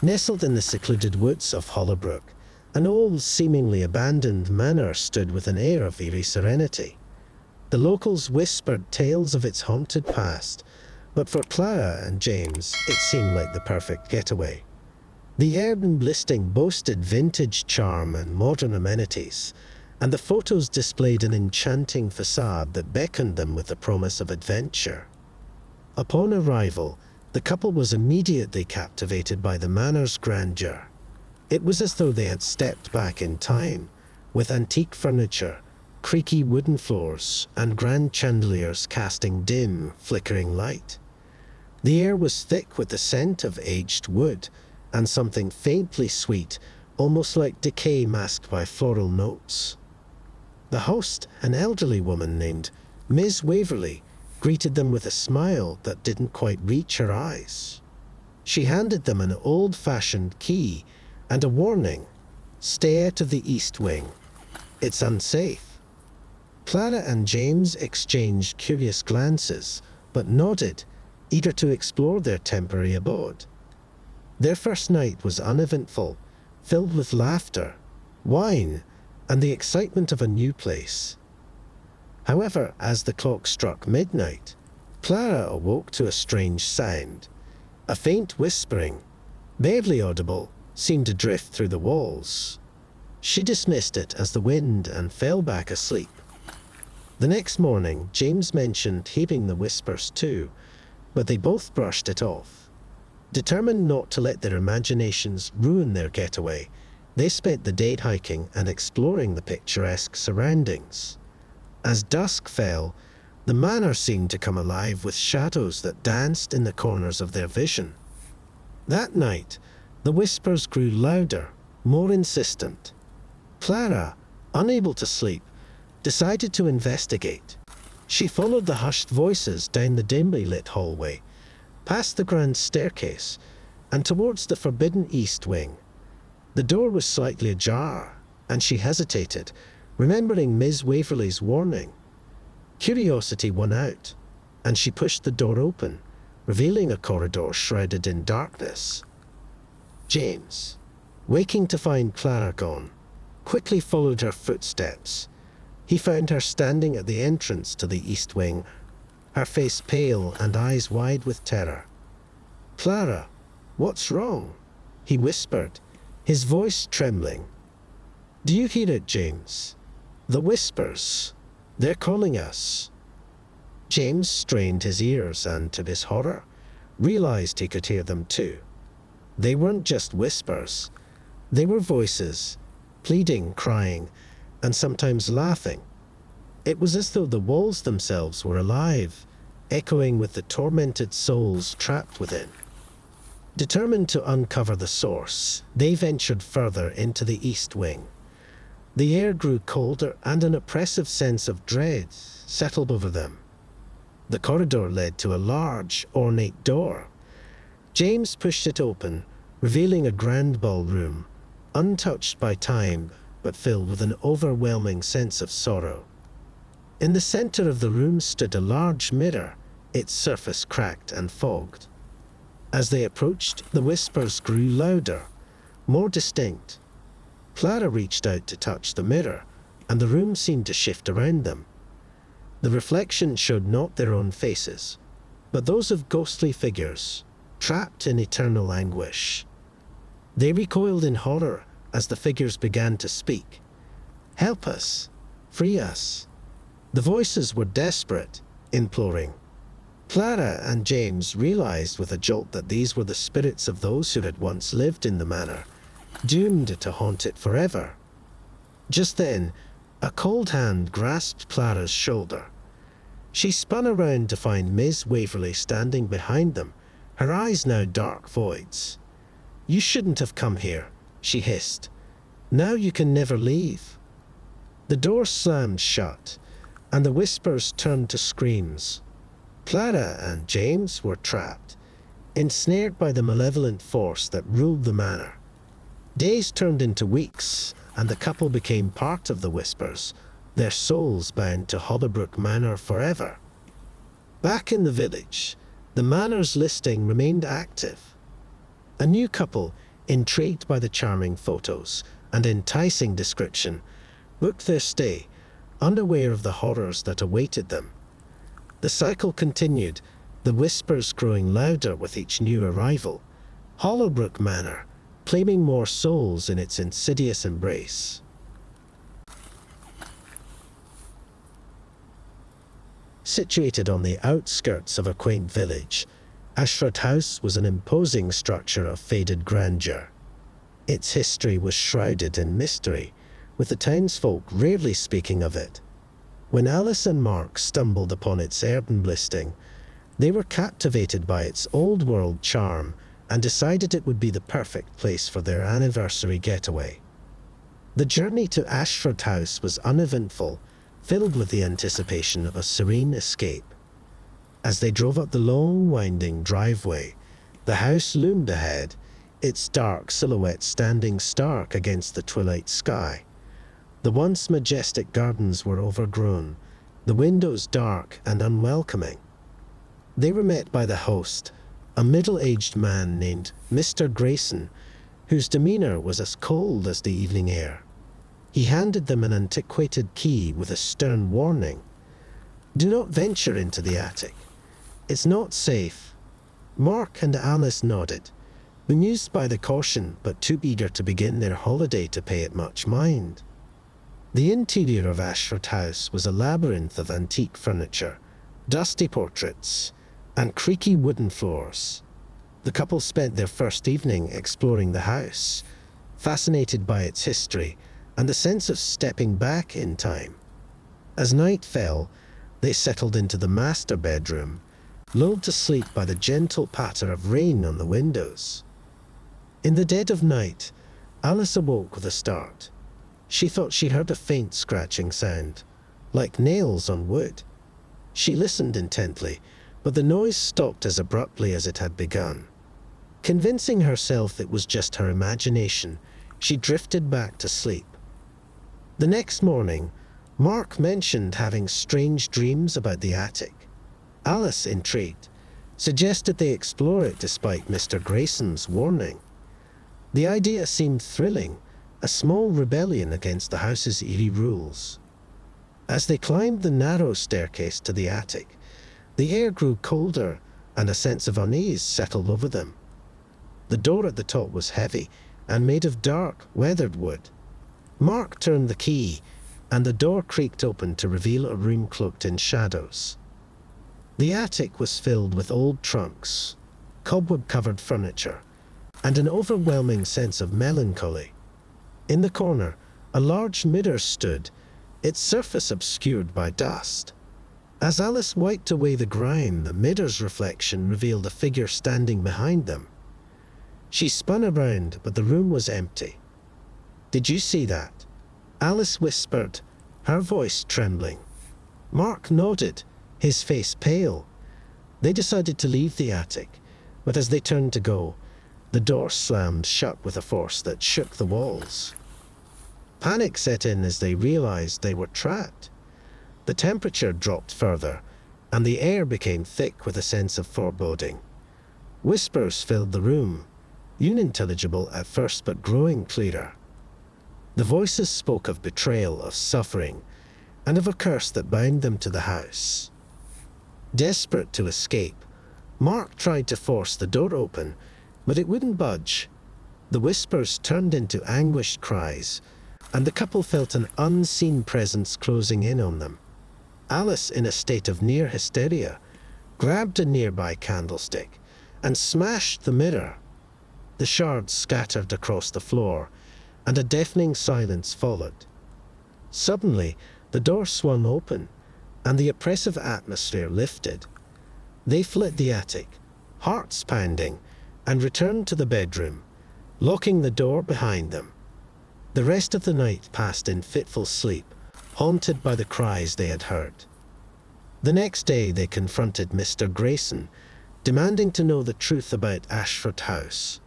Nestled in the secluded woods of Hollowbrook, an old, seemingly abandoned manor stood with an air of eerie serenity. The locals whispered tales of its haunted past, but for Clara and James, it seemed like the perfect getaway. The Airbnb listing boasted vintage charm and modern amenities, and the photos displayed an enchanting facade that beckoned them with the promise of adventure. Upon arrival, the couple was immediately captivated by the manor's grandeur. It was as though they had stepped back in time, with antique furniture, creaky wooden floors, and grand chandeliers casting dim, flickering light. The air was thick with the scent of aged wood, and something faintly sweet, almost like decay masked by floral notes. The host, an elderly woman named Miss Waverley, greeted them with a smile that didn't quite reach her eyes. She handed them an old-fashioned key and a warning: "Stay out of the east wing. It's unsafe." Clara and James exchanged curious glances, but nodded, eager to explore their temporary abode. Their first night was uneventful, filled with laughter, wine, and the excitement of a new place. However, as the clock struck midnight, Clara awoke to a strange sound. A faint whispering, barely audible, seemed to drift through the walls. She dismissed it as the wind and fell back asleep. The next morning, James mentioned hearing the whispers too, but they both brushed it off. Determined not to let their imaginations ruin their getaway, they spent the day hiking and exploring the picturesque surroundings. As dusk fell, the manor seemed to come alive with shadows that danced in the corners of their vision. That night, the whispers grew louder, more insistent. Clara, unable to sleep, decided to investigate. She followed the hushed voices down the dimly lit hallway, past the grand staircase, and towards the forbidden east wing. The door was slightly ajar, and she hesitated, remembering Miss Waverley's warning. Curiosity won out, and she pushed the door open, revealing a corridor shrouded in darkness. James, waking to find Clara gone, quickly followed her footsteps. He found her standing at the entrance to the east wing, her face pale and eyes wide with terror. "Clara, what's wrong?" he whispered, his voice trembling. "Do you hear it, James? The whispers. They're calling us." James strained his ears and, to his horror, realized he could hear them too. They weren't just whispers. They were voices, pleading, crying, and sometimes laughing. It was as though the walls themselves were alive, echoing with the tormented souls trapped within. Determined to uncover the source, they ventured further into the east wing. The air grew colder, and an oppressive sense of dread settled over them. The corridor led to a large, ornate door. James pushed it open, revealing a grand ballroom, untouched by time, but filled with an overwhelming sense of sorrow. In the center of the room stood a large mirror, its surface cracked and fogged. As they approached, the whispers grew louder, more distinct. Clara reached out to touch the mirror, and the room seemed to shift around them. The reflection showed not their own faces, but those of ghostly figures, trapped in eternal anguish. They recoiled in horror as the figures began to speak. "Help us! Free us!" The voices were desperate, imploring. Clara and James realized with a jolt that these were the spirits of those who had once lived in the manor, doomed to haunt it forever. Just then, a cold hand grasped Clara's shoulder. She spun around to find Miss Waverley standing behind them, her eyes now dark voids. "You shouldn't have come here," she hissed. "Now you can never leave." The door slammed shut, and the whispers turned to screams. Clara and James were trapped, ensnared by the malevolent force that ruled the manor. Days turned into weeks, and the couple became part of the whispers, their souls bound to Hollowbrook Manor forever. Back in the village, the manor's listing remained active. A new couple, intrigued by the charming photos and enticing description, booked their stay, unaware of the horrors that awaited them. The cycle continued, the whispers growing louder with each new arrival. Hollowbrook Manor, claiming more souls in its insidious embrace. Situated on the outskirts of a quaint village, Ashford House was an imposing structure of faded grandeur. Its history was shrouded in mystery, with the townsfolk rarely speaking of it. When Alice and Mark stumbled upon its Airbnb listing, they were captivated by its old-world charm and decided it would be the perfect place for their anniversary getaway. The journey to Ashford House was uneventful, filled with the anticipation of a serene escape. As they drove up the long, winding driveway, the house loomed ahead, its dark silhouette standing stark against the twilight sky. The once majestic gardens were overgrown, the windows dark and unwelcoming. They were met by the host, a middle-aged man named Mr. Grayson, whose demeanor was as cold as the evening air. He handed them an antiquated key with a stern warning. "Do not venture into the attic. It's not safe." Mark and Alice nodded, bemused by the caution but too eager to begin their holiday to pay it much mind. The interior of Ashford House was a labyrinth of antique furniture, dusty portraits, and creaky wooden floors. The couple spent their first evening exploring the house, fascinated by its history and the sense of stepping back in time. As night fell, they settled into the master bedroom, lulled to sleep by the gentle patter of rain on the windows. In the dead of night, Alice awoke with a start. She thought she heard a faint scratching sound, like nails on wood. She listened intently, but the noise stopped as abruptly as it had begun. Convincing herself it was just her imagination, she drifted back to sleep. The next morning, Mark mentioned having strange dreams about the attic. Alice, intrigued, suggested they explore it despite Mr. Grayson's warning. The idea seemed thrilling, a small rebellion against the house's eerie rules. As they climbed the narrow staircase to the attic, the air grew colder and a sense of unease settled over them. The door at the top was heavy and made of dark, weathered wood. Mark turned the key, and the door creaked open to reveal a room cloaked in shadows. The attic was filled with old trunks, cobweb-covered furniture, and an overwhelming sense of melancholy. In the corner, a large mirror stood, its surface obscured by dust. As Alice wiped away the grime, the mirror's reflection revealed a figure standing behind them. She spun around, but the room was empty. "Did you see that?" Alice whispered, her voice trembling. Mark nodded, his face pale. They decided to leave the attic, but as they turned to go, the door slammed shut with a force that shook the walls. Panic set in as they realized they were trapped. The temperature dropped further, and the air became thick with a sense of foreboding. Whispers filled the room, unintelligible at first but growing clearer. The voices spoke of betrayal, of suffering, and of a curse that bound them to the house. Desperate to escape, Mark tried to force the door open, but it wouldn't budge. The whispers turned into anguished cries, and the couple felt an unseen presence closing in on them. Alice, in a state of near hysteria, grabbed a nearby candlestick and smashed the mirror. The shards scattered across the floor, and a deafening silence followed. Suddenly, the door swung open, and the oppressive atmosphere lifted. They fled the attic, hearts pounding, and returned to the bedroom, locking the door behind them. The rest of the night passed in fitful sleep, haunted by the cries they had heard. The next day they confronted Mr. Grayson, demanding to know the truth about Ashford House.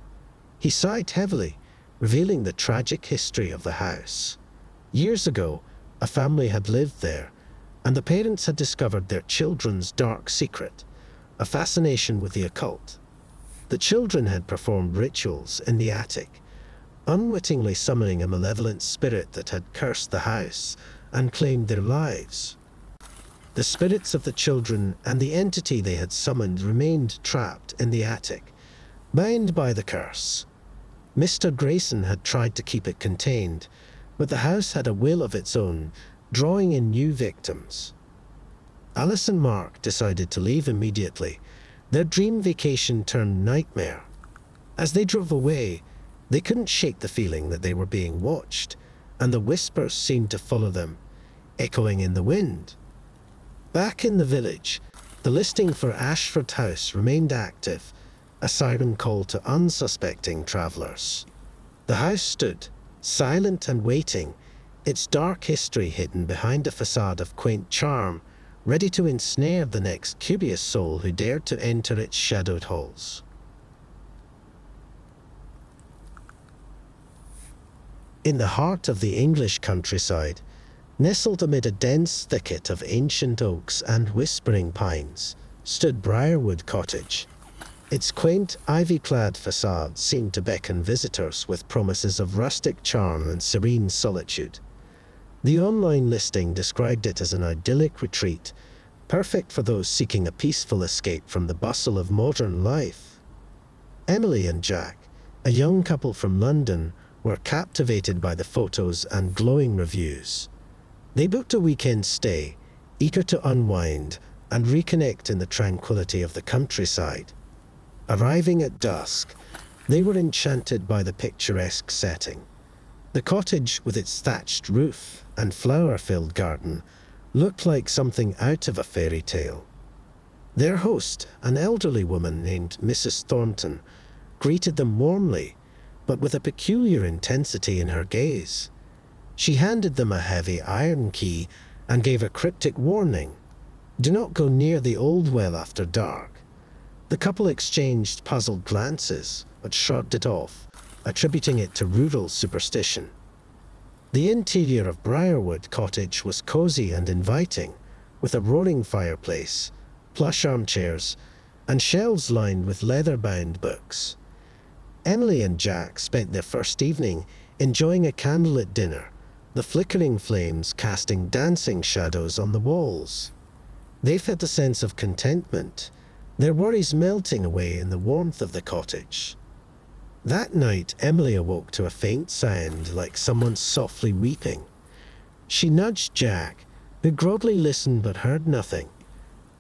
He sighed heavily, revealing the tragic history of the house. Years ago, a family had lived there, and the parents had discovered their children's dark secret, a fascination with the occult. The children had performed rituals in the attic, unwittingly summoning a malevolent spirit that had cursed the house and claimed their lives. The spirits of the children and the entity they had summoned remained trapped in the attic, bound by the curse. Mr. Grayson had tried to keep it contained, but the house had a will of its own, drawing in new victims. Alice and Mark decided to leave immediately. Their dream vacation turned nightmare. As they drove away, they couldn't shake the feeling that they were being watched, and the whispers seemed to follow them, echoing in the wind. Back in the village, the listing for Ashford House remained active, a siren call to unsuspecting travellers. The house stood, silent and waiting, its dark history hidden behind a facade of quaint charm, ready to ensnare the next curious soul who dared to enter its shadowed halls. In the heart of the English countryside, nestled amid a dense thicket of ancient oaks and whispering pines, stood Brierwood Cottage. Its quaint, ivy-clad facade seemed to beckon visitors with promises of rustic charm and serene solitude. The online listing described it as an idyllic retreat, perfect for those seeking a peaceful escape from the bustle of modern life. Emily and Jack, a young couple from London, were captivated by the photos and glowing reviews. They booked a weekend stay, eager to unwind and reconnect in the tranquility of the countryside. Arriving at dusk, they were enchanted by the picturesque setting. The cottage, with its thatched roof and flower-filled garden, looked like something out of a fairy tale. Their host, an elderly woman named Mrs. Thornton, greeted them warmly, but with a peculiar intensity in her gaze. She handed them a heavy iron key and gave a cryptic warning: "Do not go near the old well after dark." The couple exchanged puzzled glances, but shrugged it off, attributing it to rural superstition. The interior of Brierwood Cottage was cozy and inviting, with a roaring fireplace, plush armchairs, and shelves lined with leather-bound books. Emily and Jack spent their first evening enjoying a candlelit dinner, the flickering flames casting dancing shadows on the walls. They felt a sense of contentment, their worries melting away in the warmth of the cottage. That night, Emily awoke to a faint sound like someone softly weeping. She nudged Jack, who groggily listened but heard nothing.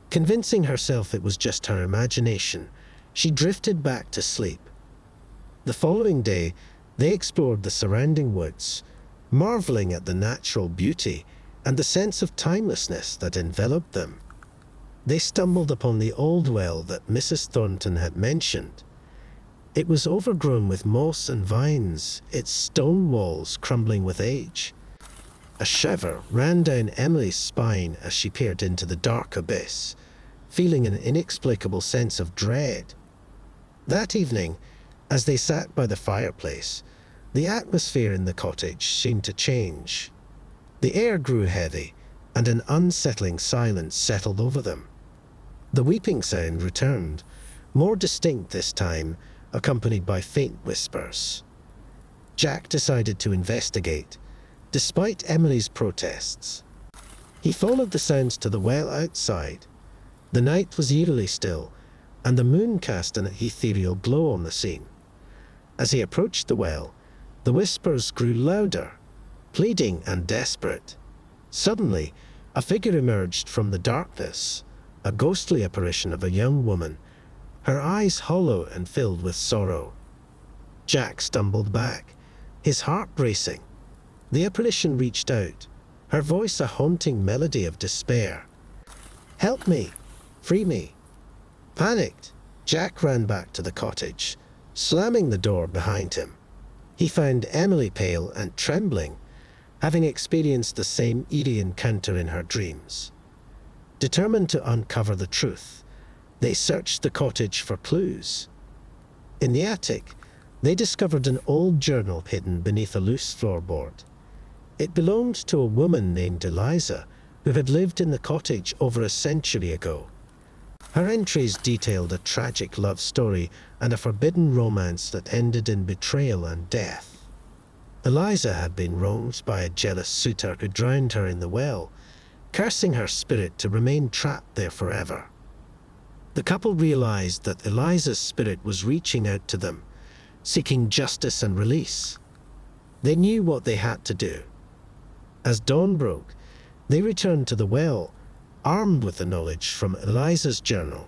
Convincing herself it was just her imagination, she drifted back to sleep. The following day, they explored the surrounding woods, marveling at the natural beauty and the sense of timelessness that enveloped them. They stumbled upon the old well that Mrs. Thornton had mentioned. It was overgrown with moss and vines, its stone walls crumbling with age. A shiver ran down Emily's spine as she peered into the dark abyss, feeling an inexplicable sense of dread. That evening, as they sat by the fireplace, the atmosphere in the cottage seemed to change. The air grew heavy, and an unsettling silence settled over them. The weeping sound returned, more distinct this time, accompanied by faint whispers. Jack decided to investigate, despite Emily's protests. He followed the sounds to the well outside. The night was eerily still, and the moon cast an ethereal glow on the scene. As he approached the well, the whispers grew louder, pleading and desperate. Suddenly, a figure emerged from the darkness, a ghostly apparition of a young woman, her eyes hollow and filled with sorrow. Jack stumbled back, his heart racing. The apparition reached out, her voice a haunting melody of despair. "Help me! Free me!" Panicked, Jack ran back to the cottage, slamming the door behind him. He found Emily pale and trembling, having experienced the same eerie encounter in her dreams. Determined to uncover the truth, they searched the cottage for clues. In the attic, they discovered an old journal hidden beneath a loose floorboard. It belonged to a woman named Eliza, who had lived in the cottage over a century ago. Her entries detailed a tragic love story and a forbidden romance that ended in betrayal and death. Eliza had been wronged by a jealous suitor who drowned her in the well, cursing her spirit to remain trapped there forever. The couple realized that Eliza's spirit was reaching out to them, seeking justice and release. They knew what they had to do. As dawn broke, they returned to the well, armed with the knowledge from Eliza's journal.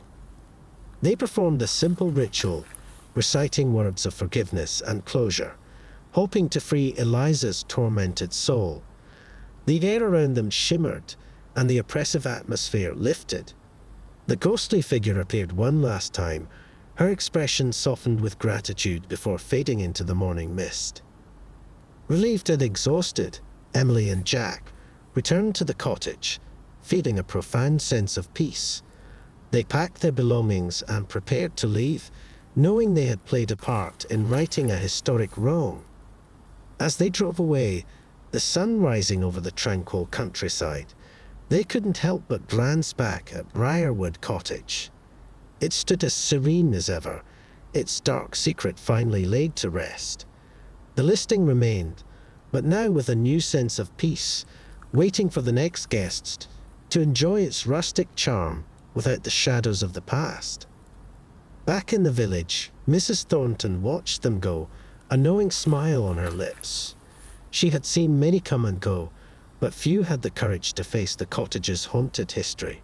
They performed a simple ritual, reciting words of forgiveness and closure, hoping to free Eliza's tormented soul. The air around them shimmered, and the oppressive atmosphere lifted. The ghostly figure appeared one last time, her expression softened with gratitude before fading into the morning mist. Relieved and exhausted, Emily and Jack returned to the cottage, feeling a profound sense of peace. They packed their belongings and prepared to leave, knowing they had played a part in righting a historic wrong. As they drove away, the sun rising over the tranquil countryside, they couldn't help but glance back at Brierwood Cottage. It stood as serene as ever, its dark secret finally laid to rest. The listing remained, but now with a new sense of peace, waiting for the next guests to enjoy its rustic charm without the shadows of the past. Back in the village, Mrs. Thornton watched them go, a knowing smile on her lips. She had seen many come and go, but few had the courage to face the cottage's haunted history.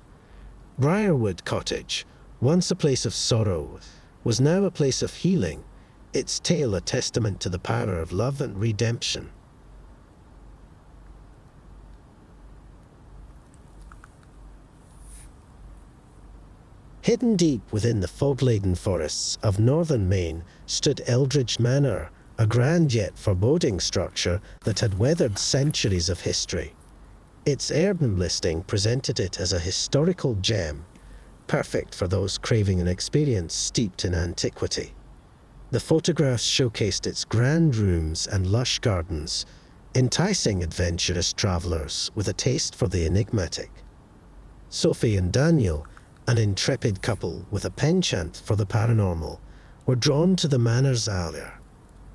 Brierwood Cottage, once a place of sorrow, was now a place of healing, its tale a testament to the power of love and redemption. Hidden deep within the fog-laden forests of northern Maine stood Eldridge Manor, a grand yet foreboding structure that had weathered centuries of history. Its Airbnb listing presented it as a historical gem, perfect for those craving an experience steeped in antiquity. The photographs showcased its grand rooms and lush gardens, enticing adventurous travelers with a taste for the enigmatic. Sophie and Daniel, an intrepid couple with a penchant for the paranormal, were drawn to the manor's allure.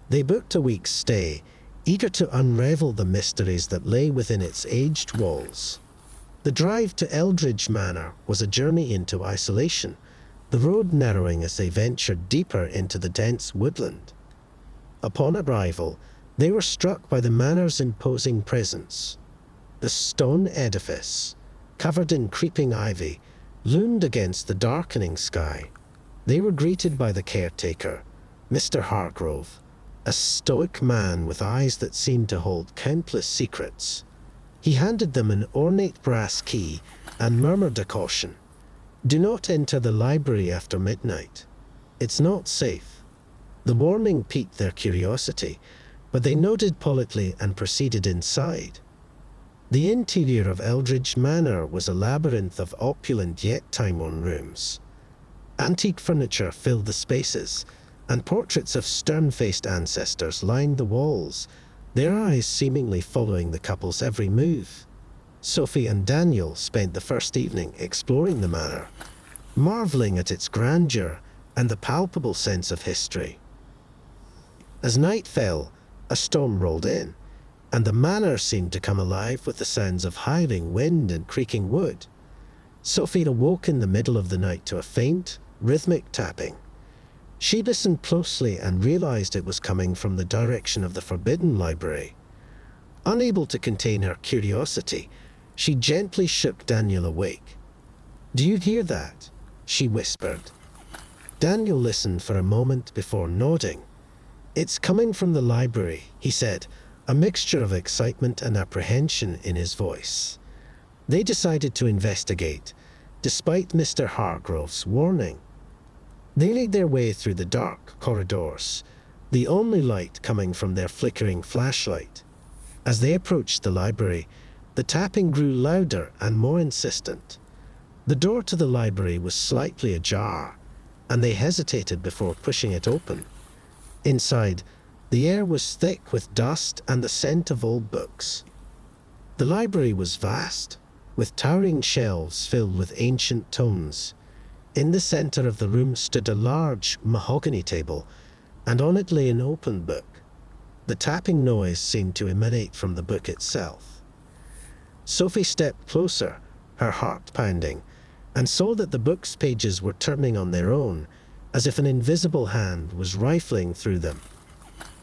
They booked a week's stay, eager to unravel the mysteries that lay within its aged walls. The drive to Eldridge Manor was a journey into isolation, the road narrowing as they ventured deeper into the dense woodland. Upon arrival, they were struck by the manor's imposing presence. The stone edifice, covered in creeping ivy, loomed against the darkening sky. They were greeted by the caretaker, Mr. Hargrove, a stoic man with eyes that seemed to hold countless secrets. He handed them an ornate brass key and murmured a caution. "Do not enter the library after midnight. It's not safe." The warning piqued their curiosity, but they nodded politely and proceeded inside. The interior of Eldridge Manor was a labyrinth of opulent yet time-worn rooms. Antique furniture filled the spaces, and portraits of stern-faced ancestors lined the walls, their eyes seemingly following the couple's every move. Sophie and Daniel spent the first evening exploring the manor, marveling at its grandeur and the palpable sense of history. As night fell, a storm rolled in, and the manor seemed to come alive with the sounds of howling wind and creaking wood. Sophie awoke in the middle of the night to a faint, rhythmic tapping. She listened closely and realized it was coming from the direction of the forbidden library. Unable to contain her curiosity, she gently shook Daniel awake. "Do you hear that?" she whispered. Daniel listened for a moment before nodding. "It's coming from the library," he said, a mixture of excitement and apprehension in his voice. They decided to investigate, despite Mr. Hargrove's warning. They made their way through the dark corridors, the only light coming from their flickering flashlight. As they approached the library, the tapping grew louder and more insistent. The door to the library was slightly ajar, and they hesitated before pushing it open. Inside, the air was thick with dust and the scent of old books. The library was vast, with towering shelves filled with ancient tomes. In the center of the room stood a large mahogany table, and on it lay an open book. The tapping noise seemed to emanate from the book itself. Sophie stepped closer, her heart pounding, and saw that the book's pages were turning on their own, as if an invisible hand was rifling through them.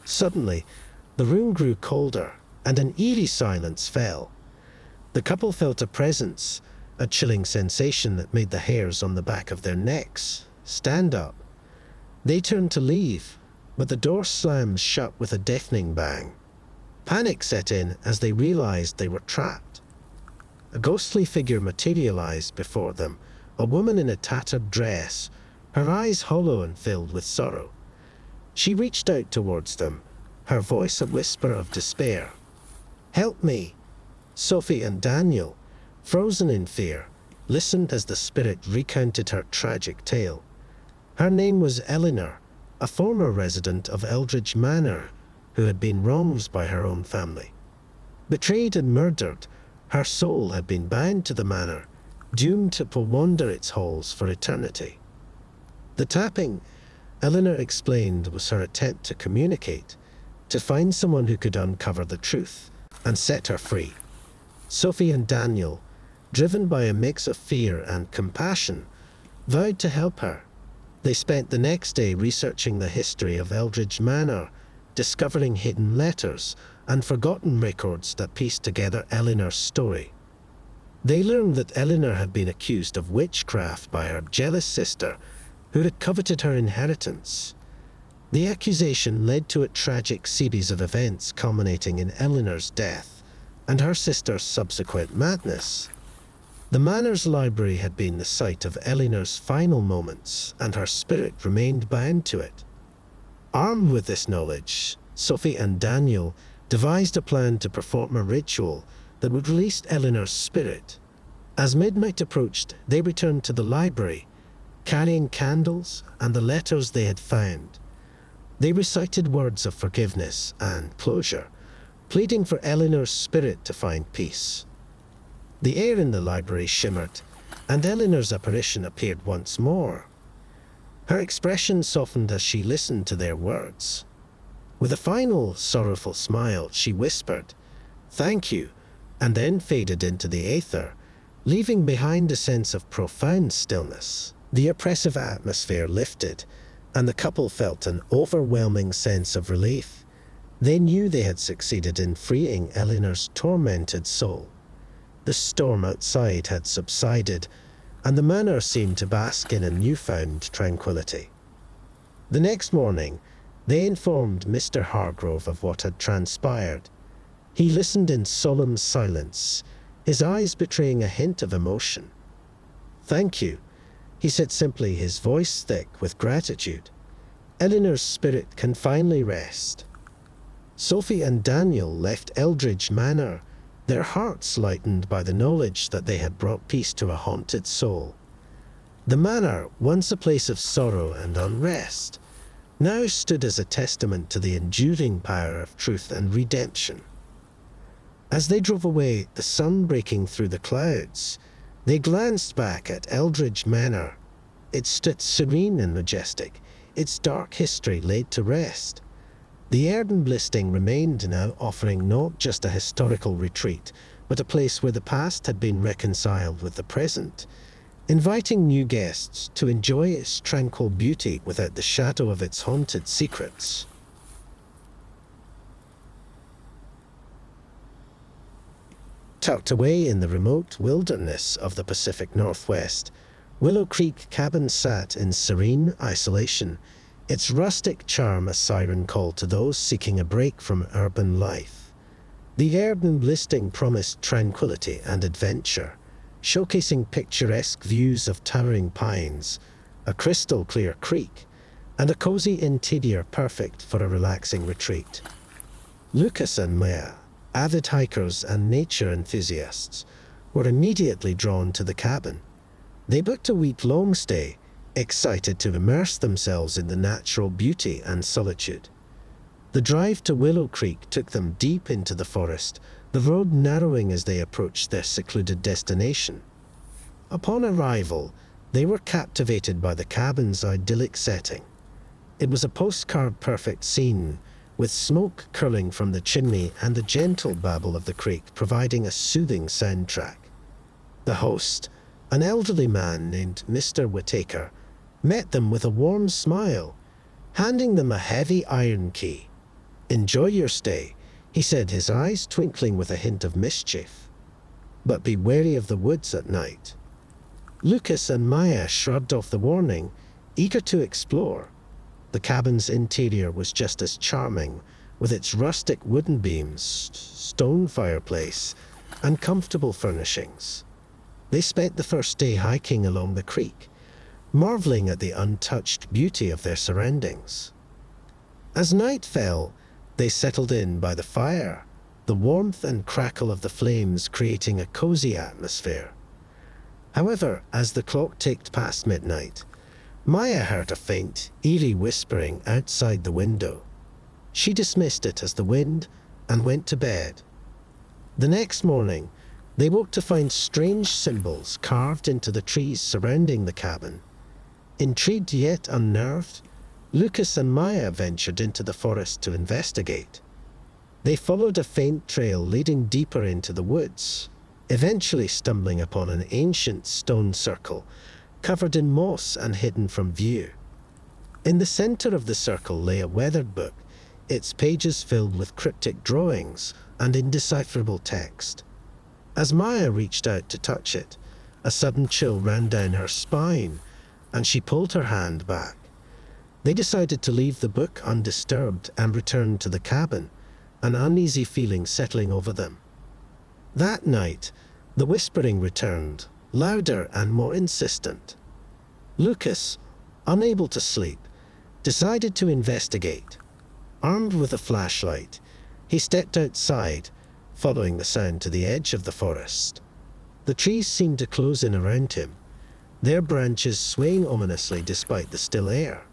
Suddenly, the room grew colder, and an eerie silence fell. The couple felt a presence, a chilling sensation that made the hairs on the back of their necks stand up. They turned to leave, but the door slammed shut with a deafening bang. Panic set in as they realized they were trapped. A ghostly figure materialized before them, a woman in a tattered dress, her eyes hollow and filled with sorrow. She reached out towards them, her voice a whisper of despair. "Help me!" Sophie and Daniel, frozen in fear, listened as the spirit recounted her tragic tale. Her name was Eleanor, a former resident of Eldridge Manor who had been wronged by her own family. Betrayed and murdered, her soul had been bound to the manor, doomed to wander its halls for eternity. The tapping, Eleanor explained, was her attempt to communicate, to find someone who could uncover the truth and set her free. Sophie and Daniel, driven by a mix of fear and compassion, vowed to help her. They spent the next day researching the history of Eldridge Manor, discovering hidden letters and forgotten records that pieced together Eleanor's story. They learned that Eleanor had been accused of witchcraft by her jealous sister, who had coveted her inheritance. The accusation led to a tragic series of events culminating in Eleanor's death and her sister's subsequent madness. The manor's library had been the site of Eleanor's final moments, and her spirit remained bound to it. Armed with this knowledge, Sophie and Daniel devised a plan to perform a ritual that would release Eleanor's spirit. As midnight approached, they returned to the library, carrying candles and the letters they had found. They recited words of forgiveness and closure, pleading for Eleanor's spirit to find peace. The air in the library shimmered, and Eleanor's apparition appeared once more. Her expression softened as she listened to their words. With a final, sorrowful smile, she whispered, "Thank you," and then faded into the aether, leaving behind a sense of profound stillness. The oppressive atmosphere lifted, and the couple felt an overwhelming sense of relief. They knew they had succeeded in freeing Eleanor's tormented soul. The storm outside had subsided, and the manor seemed to bask in a newfound tranquility. The next morning, they informed Mr. Hargrove of what had transpired. He listened in solemn silence, his eyes betraying a hint of emotion. "Thank you," he said simply, his voice thick with gratitude. "Eleanor's spirit can finally rest." Sophie and Daniel left Eldridge Manor, their hearts lightened by the knowledge that they had brought peace to a haunted soul. The manor, once a place of sorrow and unrest, now stood as a testament to the enduring power of truth and redemption. As they drove away, the sun breaking through the clouds, they glanced back at Eldridge Manor. It stood serene and majestic, its dark history laid to rest. The earthen listing remained now, offering not just a historical retreat, but a place where the past had been reconciled with the present, inviting new guests to enjoy its tranquil beauty without the shadow of its haunted secrets. Tucked away in the remote wilderness of the Pacific Northwest, Willow Creek Cabin sat in serene isolation, its rustic charm a siren call to those seeking a break from urban life. The earthen listing promised tranquility and adventure, showcasing picturesque views of towering pines, a crystal-clear creek, and a cozy interior perfect for a relaxing retreat. Lucas and Maya, avid hikers and nature enthusiasts, were immediately drawn to the cabin. They booked a week-long stay, excited to immerse themselves in the natural beauty and solitude. The drive to Willow Creek took them deep into the forest, the road narrowing as they approached their secluded destination. Upon arrival, They were captivated by the cabin's idyllic setting. It was a postcard-perfect scene, with smoke curling from the chimney and the gentle babble of the creek providing a soothing soundtrack. The host, an elderly man named Mr. Whittaker, met them with a warm smile, handing them a heavy iron key. "Enjoy your stay," he said, his eyes twinkling with a hint of mischief. "But be wary of the woods at night." Lucas and Maya shrugged off the warning, eager to explore. The cabin's interior was just as charming, with its rustic wooden beams, stone fireplace, and comfortable furnishings. They spent the first day hiking along the creek, marveling at the untouched beauty of their surroundings. As night fell, they settled in by the fire, the warmth and crackle of the flames creating a cozy atmosphere. However, as the clock ticked past midnight, Maya heard a faint, eerie whispering outside the window. She dismissed it as the wind and went to bed. The next morning, they woke to find strange symbols carved into the trees surrounding the cabin. Intrigued yet unnerved, Lucas and Maya ventured into the forest to investigate. They followed a faint trail leading deeper into the woods, eventually stumbling upon an ancient stone circle covered in moss and hidden from view. In the center of the circle lay a weathered book, its pages filled with cryptic drawings and indecipherable text. As Maya reached out to touch it, a sudden chill ran down her spine, and she pulled her hand back. They decided to leave the book undisturbed and return to the cabin, an uneasy feeling settling over them. That night, the whispering returned, louder and more insistent. Lucas, unable to sleep, decided to investigate. Armed with a flashlight, he stepped outside, following the sound to the edge of the forest. The trees seemed to close in around him, their branches swaying ominously despite the still air.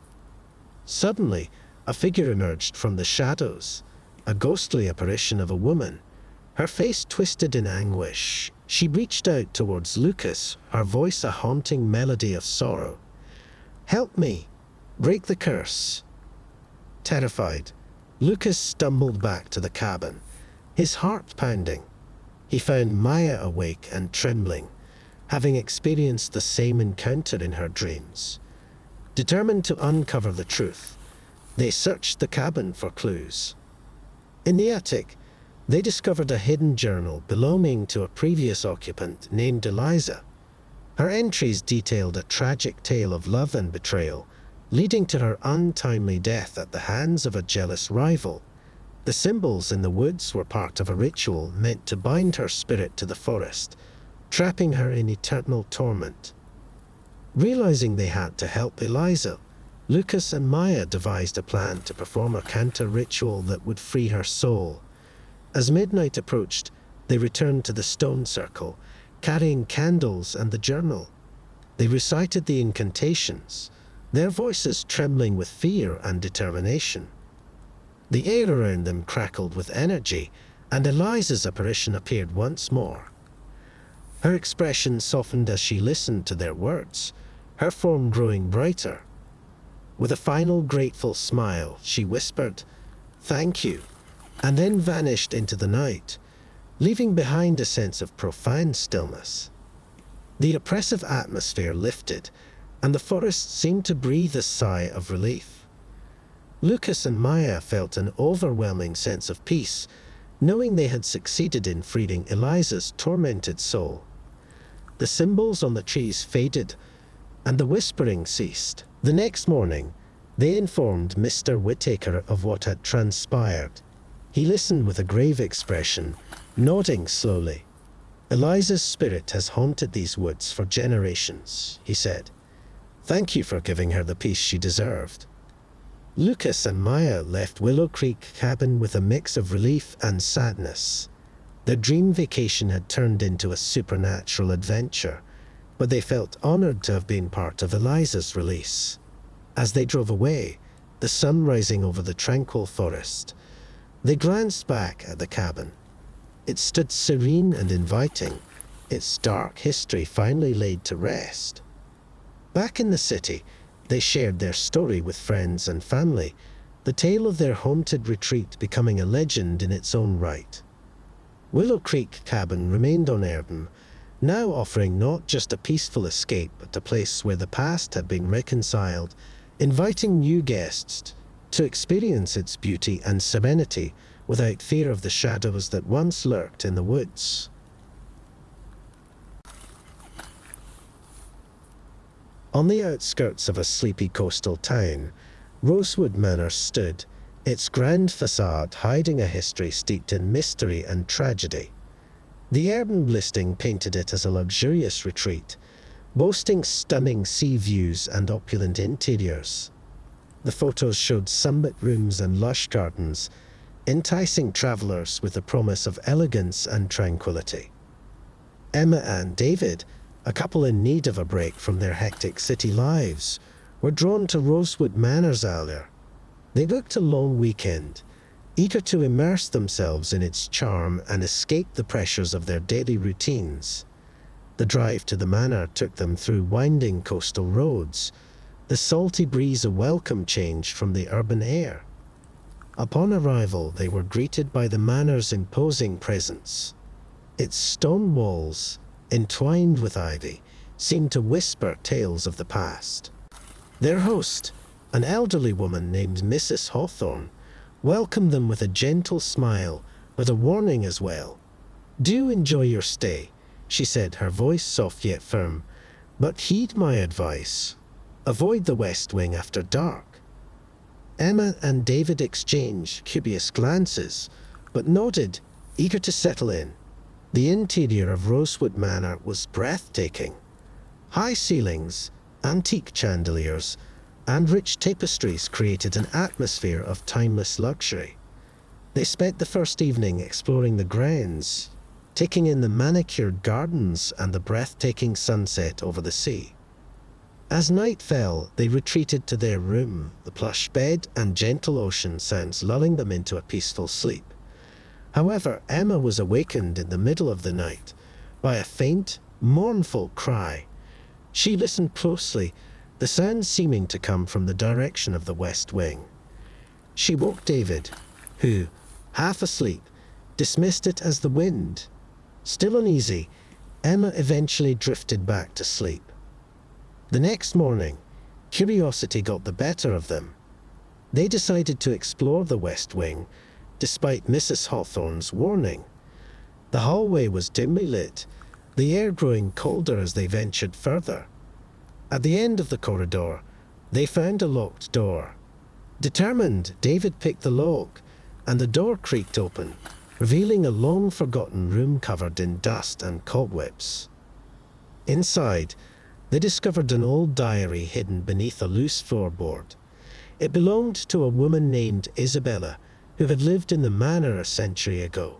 Suddenly, a figure emerged from the shadows, a ghostly apparition of a woman, her face twisted in anguish. She reached out towards Lucas, her voice a haunting melody of sorrow. "Help me! Break the curse!" Terrified, Lucas stumbled back to the cabin, his heart pounding. He found Maya awake and trembling, having experienced the same encounter in her dreams. Determined to uncover the truth, they searched the cabin for clues. In the attic, they discovered a hidden journal belonging to a previous occupant named Eliza. Her entries detailed a tragic tale of love and betrayal, leading to her untimely death at the hands of a jealous rival. The symbols in the woods were part of a ritual meant to bind her spirit to the forest, trapping her in eternal torment. Realizing they had to help Eliza, Lucas and Maya devised a plan to perform a counter-ritual that would free her soul. As midnight approached, they returned to the stone circle, carrying candles and the journal. They recited the incantations, their voices trembling with fear and determination. The air around them crackled with energy, and Eliza's apparition appeared once more. Her expression softened as she listened to their words, her form growing brighter. With a final grateful smile, she whispered, "Thank you," and then vanished into the night, leaving behind a sense of profound stillness. The oppressive atmosphere lifted, and the forest seemed to breathe a sigh of relief. Lucas and Maya felt an overwhelming sense of peace, knowing they had succeeded in freeing Eliza's tormented soul. The symbols on the trees faded, and the whispering ceased. The next morning, they informed Mr. Whittaker of what had transpired. He listened with a grave expression, nodding slowly. "Eliza's spirit has haunted these woods for generations," he said. "Thank you for giving her the peace she deserved." Lucas and Maya left Willow Creek cabin with a mix of relief and sadness. Their dream vacation had turned into a supernatural adventure, but they felt honored to have been part of Eliza's release. As they drove away, the sun rising over the tranquil forest, they glanced back at the cabin. It stood serene and inviting, its dark history finally laid to rest. Back in the city, they shared their story with friends and family, the tale of their haunted retreat becoming a legend in its own right. Willow Creek Cabin remained on Airden, now offering not just a peaceful escape but a place where the past had been reconciled, inviting new guests to experience its beauty and serenity without fear of the shadows that once lurked in the woods. On the outskirts of a sleepy coastal town, Rosewood Manor stood, its grand facade hiding a history steeped in mystery and tragedy. The Airden listing painted it as a luxurious retreat, boasting stunning sea views and opulent interiors. The photos showed sunlit rooms and lush gardens, enticing travellers with the promise of elegance and tranquility. Emma and David, a couple in need of a break from their hectic city lives, were drawn to Rosewood Manor's allure. They booked a long weekend, eager to immerse themselves in its charm and escape the pressures of their daily routines. The drive to the manor took them through winding coastal roads, the salty breeze a welcome change from the urban air. Upon arrival, they were greeted by the manor's imposing presence. Its stone walls, entwined with ivy, seemed to whisper tales of the past. Their host, an elderly woman named Mrs. Hawthorne, welcomed them with a gentle smile, but a warning as well. "Do enjoy your stay," she said, her voice soft yet firm, "but heed my advice. Avoid the West Wing after dark." Emma and David exchanged curious glances, but nodded, eager to settle in. The interior of Rosewood Manor was breathtaking. High ceilings, antique chandeliers, and rich tapestries created an atmosphere of timeless luxury. They spent the first evening exploring the grounds, taking in the manicured gardens and the breathtaking sunset over the sea. As night fell, they retreated to their room, the plush bed and gentle ocean sounds lulling them into a peaceful sleep. However, Emma was awakened in the middle of the night by a faint, mournful cry. She listened closely, the sound seeming to come from the direction of the West Wing. She woke David, who, half asleep, dismissed it as the wind. Still uneasy, Emma eventually drifted back to sleep. The next morning, curiosity got the better of them. They decided to explore the West Wing, despite Mrs. Hawthorne's warning. The hallway was dimly lit, the air growing colder as they ventured further. At the end of the corridor, they found a locked door. Determined, David picked the lock, and the door creaked open, revealing a long-forgotten room covered in dust and cobwebs. Inside, they discovered an old diary hidden beneath a loose floorboard. It belonged to a woman named Isabella, who had lived in the manor a century ago.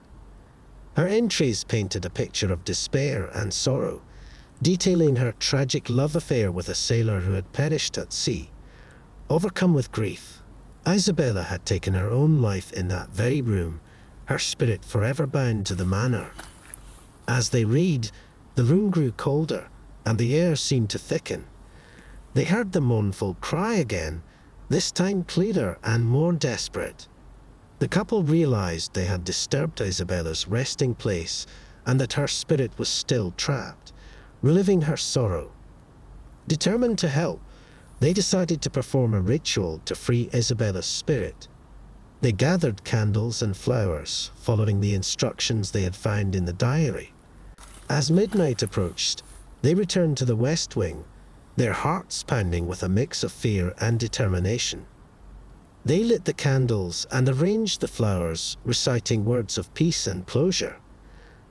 Her entries painted a picture of despair and sorrow, detailing her tragic love affair with a sailor who had perished at sea. Overcome with grief, Isabella had taken her own life in that very room, her spirit forever bound to the manor. As they read, the room grew colder, and the air seemed to thicken. They heard the mournful cry again, this time clearer and more desperate. The couple realized they had disturbed Isabella's resting place and that her spirit was still trapped, reliving her sorrow. Determined to help, they decided to perform a ritual to free Isabella's spirit. They gathered candles and flowers, following the instructions they had found in the diary. As midnight approached, they returned to the West Wing, their hearts pounding with a mix of fear and determination. They lit the candles and arranged the flowers, reciting words of peace and closure.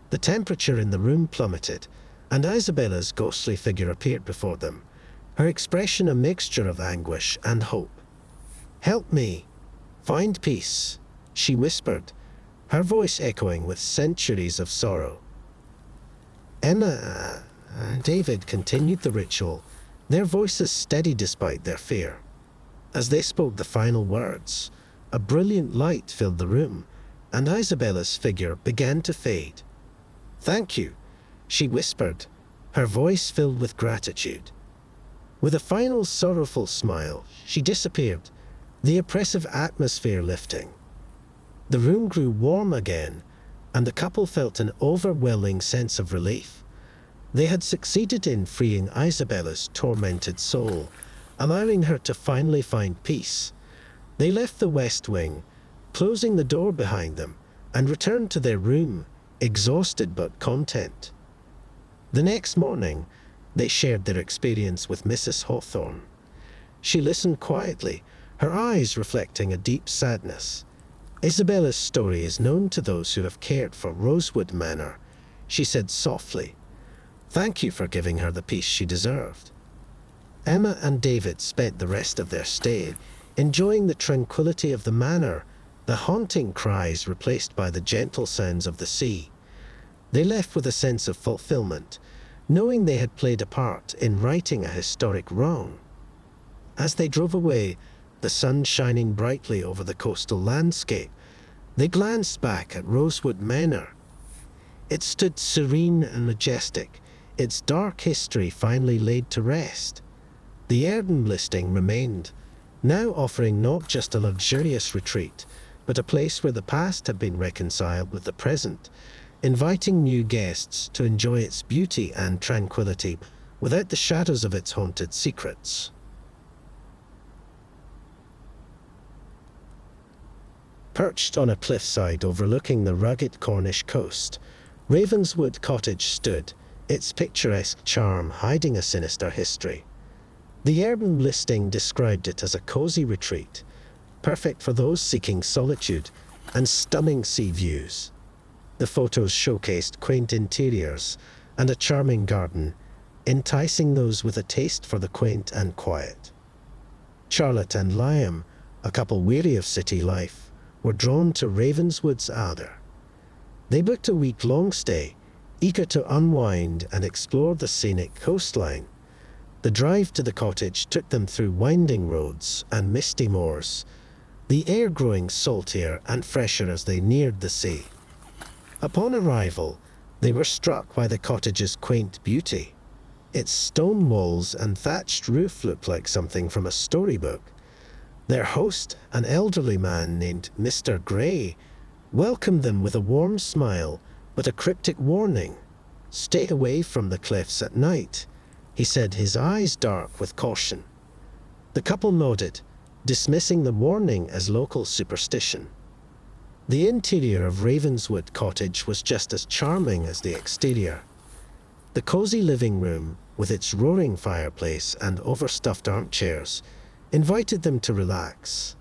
The temperature in the room plummeted, and Isabella's ghostly figure appeared before them, her expression a mixture of anguish and hope. "Help me. Find peace," she whispered, her voice echoing with centuries of sorrow. Emma and David continued the ritual, their voices steady despite their fear. As they spoke the final words, a brilliant light filled the room, and Isabella's figure began to fade. "Thank you," she whispered, her voice filled with gratitude. With a final sorrowful smile, she disappeared, the oppressive atmosphere lifting. The room grew warm again, and the couple felt an overwhelming sense of relief. They had succeeded in freeing Isabella's tormented soul, allowing her to finally find peace. They left the west wing, closing the door behind them, and returned to their room, exhausted but content. The next morning, they shared their experience with Mrs. Hawthorne. She listened quietly, her eyes reflecting a deep sadness. Isabella's story is known to those who have cared for Rosewood Manor, she said softly. Thank you for giving her the peace she deserved. Emma and David spent the rest of their stay enjoying the tranquility of the manor, the haunting cries replaced by the gentle sounds of the sea. They left with a sense of fulfillment, knowing they had played a part in righting a historic wrong. As they drove away, the sun shining brightly over the coastal landscape, they glanced back at Rosewood Manor. It stood serene and majestic, its dark history finally laid to rest. The Airbnb listing remained, now offering not just a luxurious retreat, but a place where the past had been reconciled with the present, inviting new guests to enjoy its beauty and tranquility without the shadows of its haunted secrets. Perched on a cliffside overlooking the rugged Cornish coast, Ravenswood Cottage stood, its picturesque charm hiding a sinister history. The Airbnb listing described it as a cozy retreat, perfect for those seeking solitude and stunning sea views. The photos showcased quaint interiors and a charming garden, enticing those with a taste for the quaint and quiet. Charlotte and Liam, a couple weary of city life, were drawn to Ravenswood's Adder. They booked a week-long stay, eager to unwind and explore the scenic coastline. The drive to the cottage took them through winding roads and misty moors, the air growing saltier and fresher as they neared the sea. Upon arrival, they were struck by the cottage's quaint beauty. Its stone walls and thatched roof looked like something from a storybook. Their host, an elderly man named Mr. Gray, welcomed them with a warm smile, but a cryptic warning. Stay away from the cliffs at night, he said, his eyes dark with caution. The couple nodded, dismissing the warning as local superstition. The interior of Ravenswood Cottage was just as charming as the exterior. The cozy living room, with its roaring fireplace and overstuffed armchairs, invited them to relax.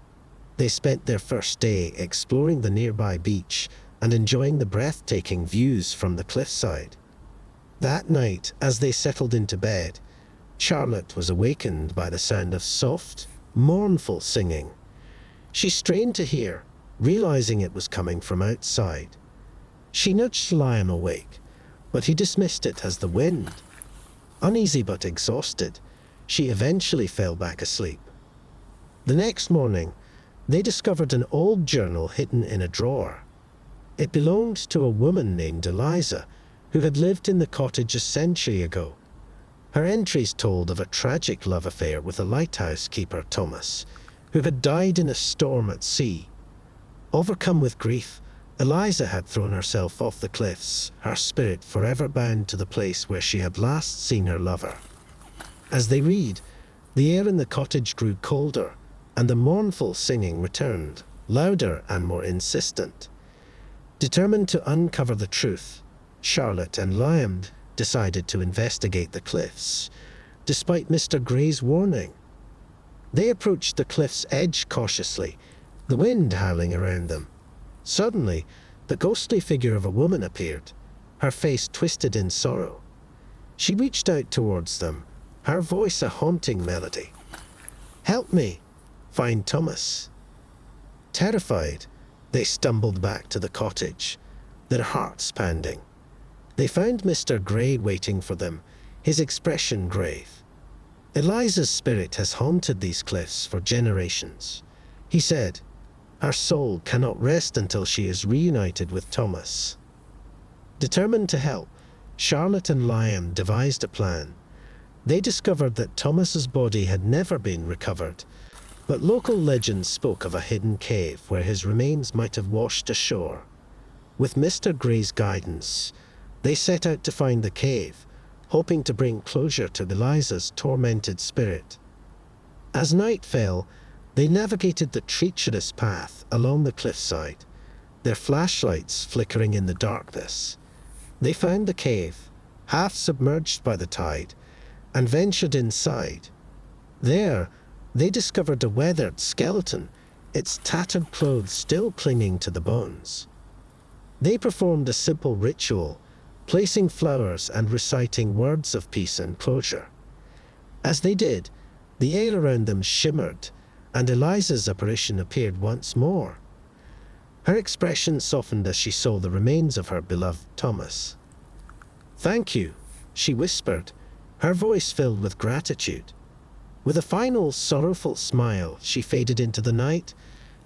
They spent their first day exploring the nearby beach and enjoying the breathtaking views from the cliffside. That night, as they settled into bed, Charlotte was awakened by the sound of soft, mournful singing. She strained to hear, realizing it was coming from outside. She nudged Liam awake, but he dismissed it as the wind. Uneasy but exhausted, she eventually fell back asleep. The next morning, they discovered an old journal hidden in a drawer. It belonged to a woman named Eliza, who had lived in the cottage a century ago. Her entries told of a tragic love affair with a lighthouse keeper, Thomas, who had died in a storm at sea. Overcome with grief, Eliza had thrown herself off the cliffs, her spirit forever bound to the place where she had last seen her lover. As they read, the air in the cottage grew colder, and the mournful singing returned, louder and more insistent. Determined to uncover the truth, Charlotte and Liam decided to investigate the cliffs, despite Mr. Gray's warning. They approached the cliff's edge cautiously, the wind howling around them. Suddenly, the ghostly figure of a woman appeared, her face twisted in sorrow. She reached out towards them, her voice a haunting melody. "Help me! Find Thomas." Terrified, they stumbled back to the cottage, their hearts pounding. They found Mr. Gray waiting for them, his expression grave. "Eliza's spirit has haunted these cliffs for generations," he said. "Her soul cannot rest until she is reunited with Thomas." Determined to help, Charlotte and Liam devised a plan. They discovered that Thomas's body had never been recovered, but local legends spoke of a hidden cave where his remains might have washed ashore. With Mr. Gray's guidance, they set out to find the cave, hoping to bring closure to Eliza's tormented spirit. As night fell, they navigated the treacherous path along the cliffside, their flashlights flickering in the darkness. They found the cave, half submerged by the tide, and ventured inside. There, they discovered a weathered skeleton, its tattered clothes still clinging to the bones. They performed a simple ritual, placing flowers and reciting words of peace and closure. As they did, the air around them shimmered, and Eliza's apparition appeared once more. Her expression softened as she saw the remains of her beloved Thomas. "Thank you," she whispered, her voice filled with gratitude. With a final sorrowful smile, she faded into the night,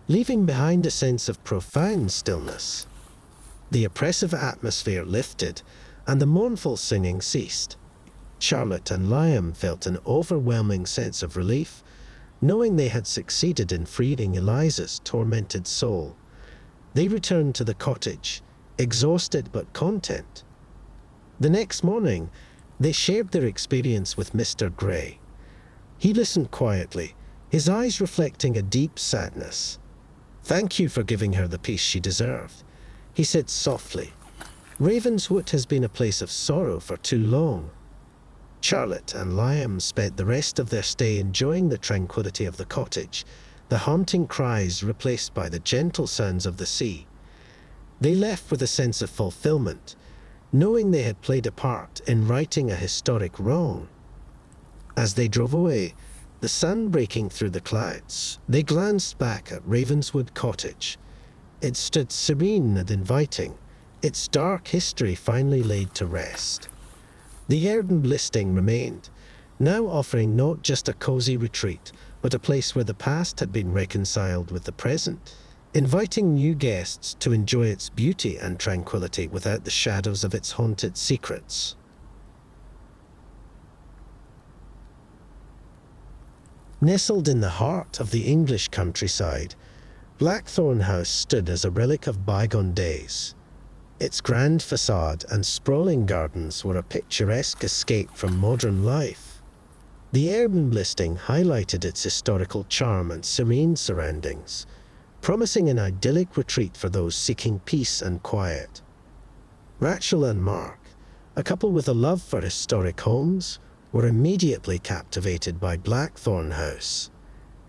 leaving behind a sense of profound stillness. The oppressive atmosphere lifted, and the mournful singing ceased. Charlotte and Liam felt an overwhelming sense of relief, knowing they had succeeded in freeing Eliza's tormented soul. They returned to the cottage, exhausted but content. The next morning, they shared their experience with Mr. Gray. He listened quietly, his eyes reflecting a deep sadness. "Thank you for giving her the peace she deserved," he said softly. "Ravenswood has been a place of sorrow for too long." Charlotte and Liam spent the rest of their stay enjoying the tranquility of the cottage, the haunting cries replaced by the gentle sounds of the sea. They left with a sense of fulfillment, knowing they had played a part in righting a historic wrong. As they drove away, the sun breaking through the clouds, they glanced back at Ravenswood Cottage. It stood serene and inviting, its dark history finally laid to rest. The Airbnb listing remained, now offering not just a cozy retreat, but a place where the past had been reconciled with the present, inviting new guests to enjoy its beauty and tranquility without the shadows of its haunted secrets. Nestled in the heart of the English countryside, Blackthorn House stood as a relic of bygone days. Its grand facade and sprawling gardens were a picturesque escape from modern life. The Airbnb listing highlighted its historical charm and serene surroundings, promising an idyllic retreat for those seeking peace and quiet. Rachel and Mark, a couple with a love for historic homes, were immediately captivated by Blackthorn House.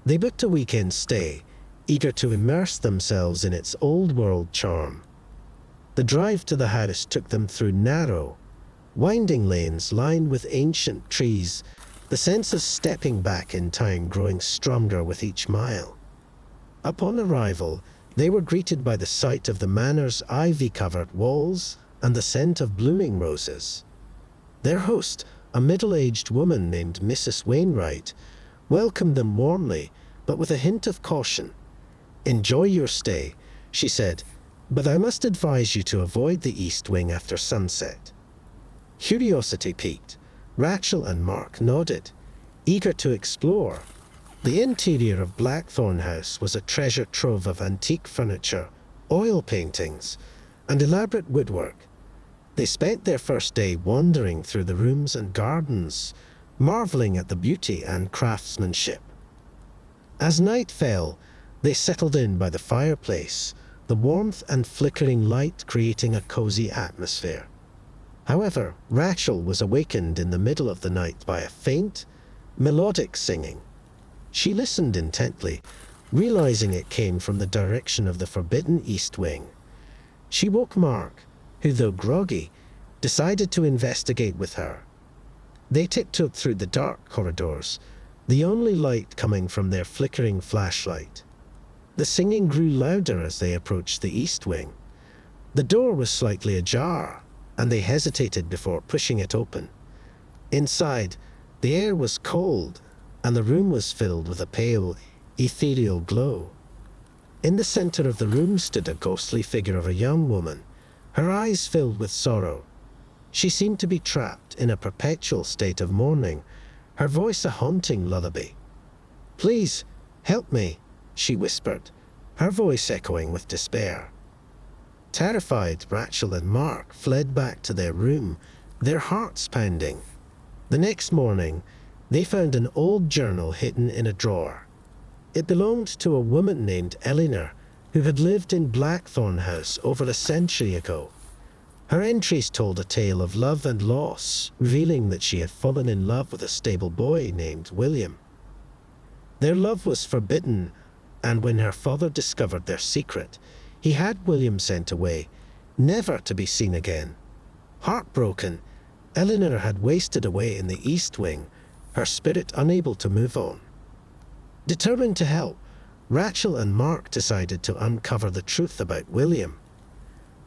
They booked a weekend stay, eager to immerse themselves in its old-world charm. The drive to the house took them through narrow, winding lanes lined with ancient trees, the sense of stepping back in time growing stronger with each mile. Upon arrival, they were greeted by the sight of the manor's ivy-covered walls and the scent of blooming roses. Their host, a middle-aged woman named Mrs. Wainwright, welcomed them warmly, but with a hint of caution. "Enjoy your stay," she said, "but I must advise you to avoid the east wing after sunset." Curiosity piqued, Rachel and Mark nodded, eager to explore. The interior of Blackthorn House was a treasure trove of antique furniture, oil paintings, and elaborate woodwork. They spent their first day wandering through the rooms and gardens, marveling at the beauty and craftsmanship. As night fell, they settled in by the fireplace, the warmth and flickering light creating a cozy atmosphere. However, Rachel was awakened in the middle of the night by a faint, melodic singing. She listened intently, realizing it came from the direction of the forbidden east wing. She woke Mark, who, though groggy, decided to investigate with her. They tiptoed through the dark corridors, the only light coming from their flickering flashlight. The singing grew louder as they approached the east wing. The door was slightly ajar, and they hesitated before pushing it open. Inside, the air was cold, and the room was filled with a pale, ethereal glow. In the center of the room stood a ghostly figure of a young woman, her eyes filled with sorrow. She seemed to be trapped in a perpetual state of mourning, her voice a haunting lullaby. "Please, help me," she whispered, her voice echoing with despair. Terrified, Rachel and Mark fled back to their room, their hearts pounding. The next morning, they found an old journal hidden in a drawer. It belonged to a woman named Eleanor, who had lived in Blackthorn House over a century ago. Her entries told a tale of love and loss, revealing that she had fallen in love with a stable boy named William. Their love was forbidden, and when her father discovered their secret, he had William sent away, never to be seen again. Heartbroken, Eleanor had wasted away in the East Wing, her spirit unable to move on. Determined to help, Rachel and Mark decided to uncover the truth about William.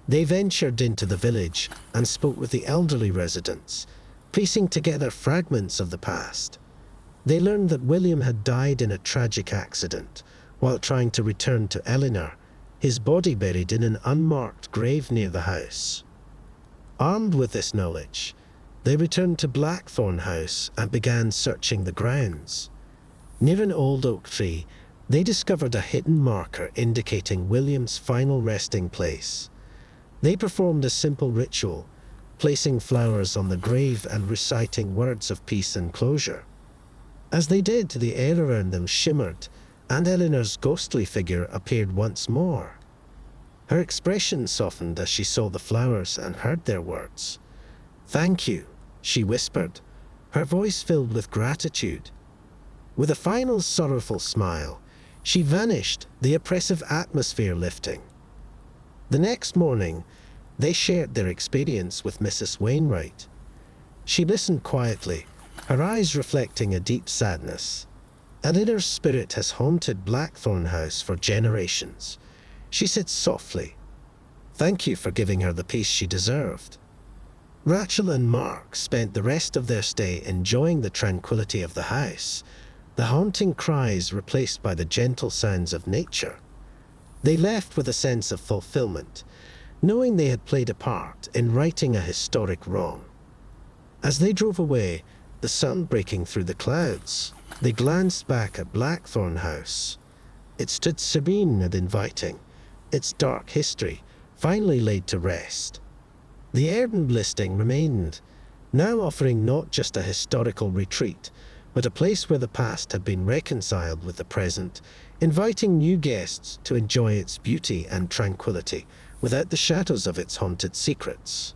They ventured into the village and spoke with the elderly residents, piecing together fragments of the past. They learned that William had died in a tragic accident while trying to return to Eleanor, his body buried in an unmarked grave near the house. Armed with this knowledge, they returned to Blackthorn House and began searching the grounds. Near an old oak tree, they discovered a hidden marker indicating William's final resting place. They performed a simple ritual, placing flowers on the grave and reciting words of peace and closure. As they did, the air around them shimmered, and Eleanor's ghostly figure appeared once more. Her expression softened as she saw the flowers and heard their words. "Thank you," she whispered, her voice filled with gratitude. With a final sorrowful smile, she vanished, the oppressive atmosphere lifting. The next morning, they shared their experience with Mrs. Wainwright. She listened quietly, her eyes reflecting a deep sadness. Eleanor's spirit has haunted Blackthorn House for generations, she said softly. "Thank you for giving her the peace she deserved." Rachel and Mark spent the rest of their stay enjoying the tranquility of the house, the haunting cries replaced by the gentle sounds of nature. They left with a sense of fulfillment, knowing they had played a part in righting a historic wrong. As they drove away, the sun breaking through the clouds, they glanced back at Blackthorn House. It stood serene and inviting, its dark history finally laid to rest. The AirBnb listing remained, now offering not just a historical retreat, but a place where the past had been reconciled with the present, inviting new guests to enjoy its beauty and tranquility without the shadows of its haunted secrets.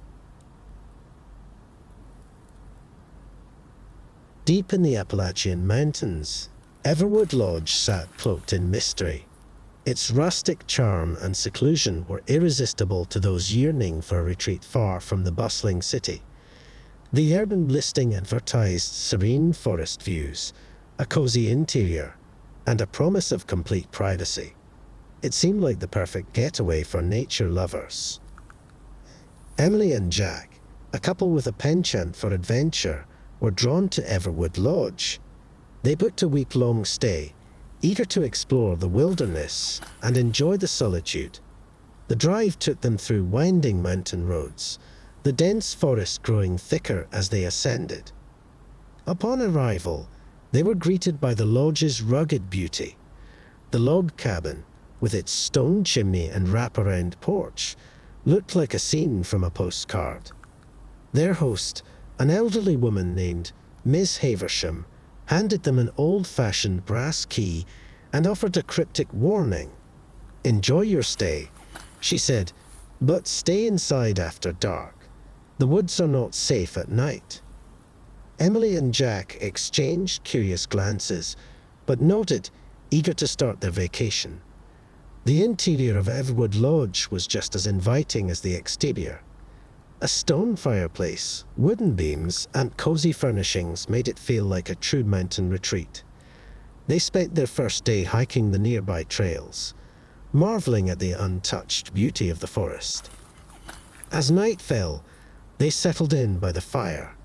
Deep in the Appalachian Mountains, Everwood Lodge sat cloaked in mystery. Its rustic charm and seclusion were irresistible to those yearning for a retreat far from the bustling city. The AirBnb listing advertised serene forest views, a cozy interior, and a promise of complete privacy. It seemed like the perfect getaway for nature lovers. Emily and Jack, a couple with a penchant for adventure, were drawn to Everwood Lodge. They booked a week-long stay, eager to explore the wilderness and enjoy the solitude. The drive took them through winding mountain roads, the dense forest growing thicker as they ascended. Upon arrival, they were greeted by the lodge's rugged beauty. The log cabin, with its stone chimney and wraparound porch, looked like a scene from a postcard. Their host, an elderly woman named Miss Haversham, handed them an old-fashioned brass key and offered a cryptic warning. "Enjoy your stay," she said, "but stay inside after dark. The woods are not safe at night." Emily and Jack exchanged curious glances, but nodded, eager to start their vacation. The interior of Everwood Lodge was just as inviting as the exterior. A stone fireplace, wooden beams, and cozy furnishings made it feel like a true mountain retreat. They spent their first day hiking the nearby trails, marveling at the untouched beauty of the forest. As night fell, they settled in by the fire,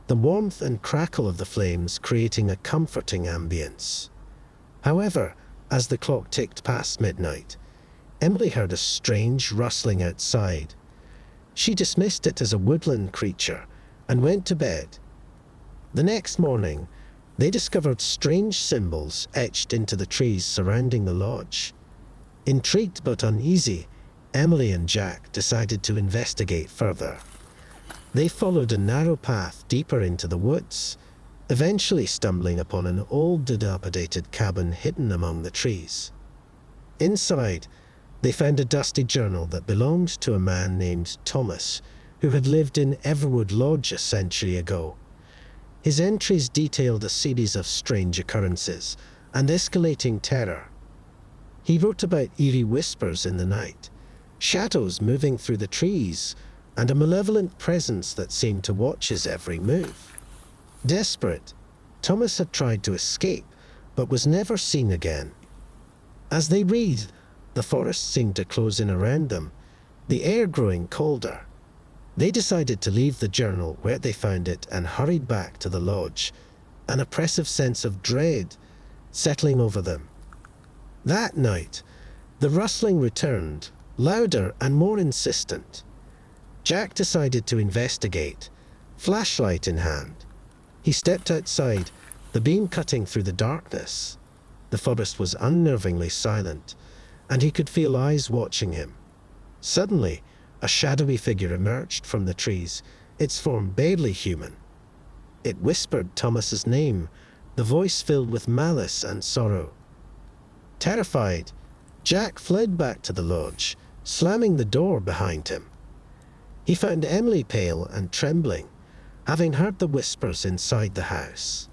the warmth and crackle of the flames creating a comforting ambience. However, as the clock ticked past midnight, Emily heard a strange rustling outside. She dismissed it as a woodland creature and went to bed. The next morning, they discovered strange symbols etched into the trees surrounding the lodge. Intrigued but uneasy, Emily and Jack decided to investigate further. They followed a narrow path deeper into the woods, eventually stumbling upon an old dilapidated cabin hidden among the trees. Inside, they found a dusty journal that belonged to a man named Thomas, who had lived in Everwood Lodge a century ago. His entries detailed a series of strange occurrences and escalating terror. He wrote about eerie whispers in the night, shadows moving through the trees, and a malevolent presence that seemed to watch his every move. Desperate, Thomas had tried to escape, but was never seen again. As they read, the forest seemed to close in around them, the air growing colder. They decided to leave the journal where they found it and hurried back to the lodge, an oppressive sense of dread settling over them. That night, the rustling returned, louder and more insistent. Jack decided to investigate, flashlight in hand. He stepped outside, the beam cutting through the darkness. The forest was unnervingly silent, and he could feel eyes watching him. Suddenly, a shadowy figure emerged from the trees, its form barely human. It whispered Thomas's name, the voice filled with malice and sorrow. Terrified, Jack fled back to the lodge, slamming the door behind him. He found Emily pale and trembling, having heard the whispers inside the house.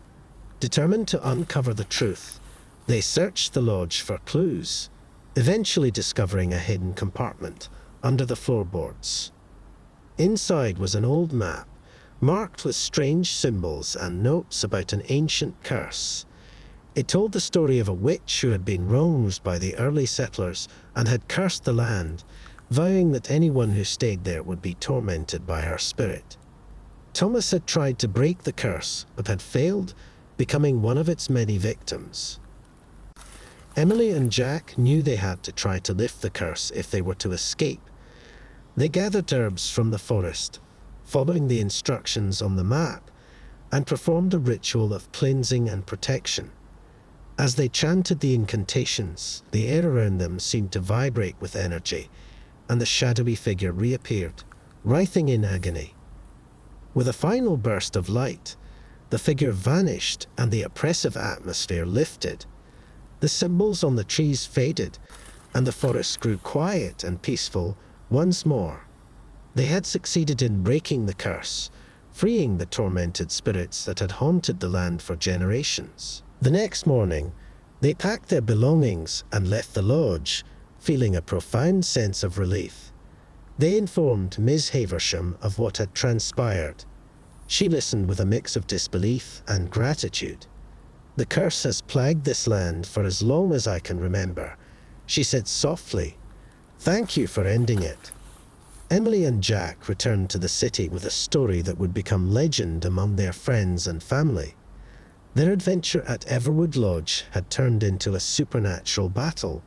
Determined to uncover the truth, they searched the lodge for clues, eventually discovering a hidden compartment under the floorboards. Inside was an old map, marked with strange symbols and notes about an ancient curse. It told the story of a witch who had been wronged by the early settlers and had cursed the land, vowing that anyone who stayed there would be tormented by her spirit. Thomas had tried to break the curse, but had failed, becoming one of its many victims. Emily and Jack knew they had to try to lift the curse if they were to escape. They gathered herbs from the forest, following the instructions on the map, and performed a ritual of cleansing and protection. As they chanted the incantations, the air around them seemed to vibrate with energy, and the shadowy figure reappeared, writhing in agony. With a final burst of light, the figure vanished and the oppressive atmosphere lifted. The symbols on the trees faded, and the forest grew quiet and peaceful once more. They had succeeded in breaking the curse, freeing the tormented spirits that had haunted the land for generations. The next morning, they packed their belongings and left the lodge, feeling a profound sense of relief. They informed Miss Haversham of what had transpired. She listened with a mix of disbelief and gratitude. "The curse has plagued this land for as long as I can remember," she said softly. "Thank you for ending it." Emily and Jack returned to the city with a story that would become legend among their friends and family. Their adventure at Everwood Lodge had turned into a supernatural battle,